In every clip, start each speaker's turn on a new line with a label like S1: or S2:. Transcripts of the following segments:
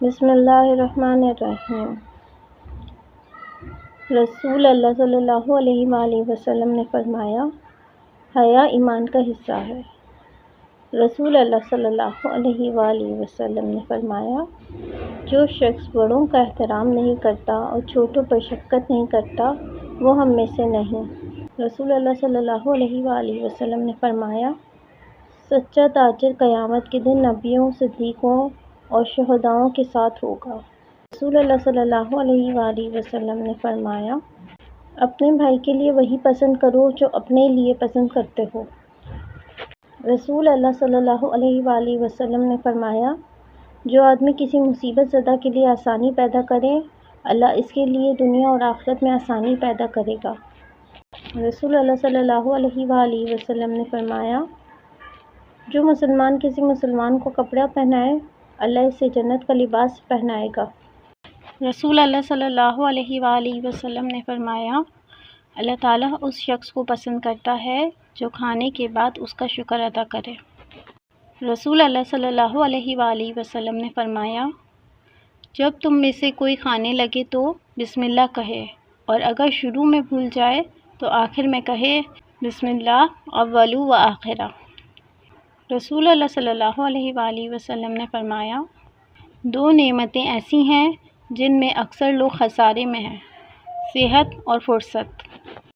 S1: بسم اللہ الرحمن الرحیم۔ رسول اللہ صلی اللہ علیہ وآلہ وسلم نے فرمایا، حیا ایمان کا حصہ ہے۔ رسول اللہ صلی اللہ علیہ وآلہ وسلم نے فرمایا، جو شخص بڑوں کا احترام نہیں کرتا اور چھوٹوں پر شفقت نہیں کرتا وہ ہم میں سے نہیں۔ رسول اللہ صلی اللہ علیہ وآلہ وسلم نے فرمایا، سچا تاجر قیامت کے دن نبیوں، صدیقوں اور شہداؤں کے ساتھ ہوگا۔ رسول اللہ صلی اللہ علیہ وآلہ وسلم نے فرمایا، اپنے بھائی کے لیے وہی پسند کرو جو اپنے لیے پسند کرتے ہو۔ رسول اللہ صلی اللہ علیہ وآلہ وسلم نے فرمایا، جو آدمی کسی مصیبت زدہ کے لیے آسانی پیدا کرے، اللہ اس کے لیے دنیا اور آخرت میں آسانی پیدا کرے گا۔ رسول اللہ صلی اللہ علیہ وآلہ وسلم نے فرمایا، جو مسلمان کسی مسلمان کو کپڑا پہنائے، اللہ اسے جنت کا لباس پہنائے گا۔ رسول اللہ صلی اللہ علیہ وآلہ وسلم نے فرمایا، اللہ تعالیٰ اس شخص کو پسند کرتا ہے جو کھانے کے بعد اس کا شکر ادا کرے۔ رسول اللہ صلی اللہ علیہ وآلہ وسلم نے فرمایا، جب تم میں سے کوئی کھانے لگے تو بسم اللہ کہے، اور اگر شروع میں بھول جائے تو آخر میں کہے، بسم اللہ اول و آخر۔ رسول اللہ صلی اللہ علیہ وآلہ وسلم نے فرمایا، دو نعمتیں ایسی ہیں جن میں اکثر لوگ خسارے میں ہیں، صحت اور فرصت۔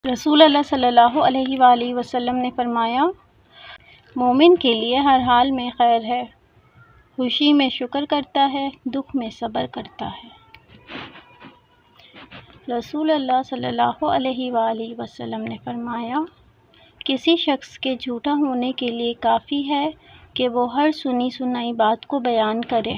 S1: رسول اللہ صلی اللہ علیہ وآلہ وسلم نے فرمایا، مومن کے لیے ہر حال میں خیر ہے، خوشی میں شکر کرتا ہے، دکھ میں صبر کرتا ہے۔ رسول اللہ صلی اللہ علیہ وآلہ وسلم نے فرمایا، کسی شخص کے جھوٹا ہونے کے لیے کافی ہے کہ وہ ہر سنی سنائی بات کو بیان کرے۔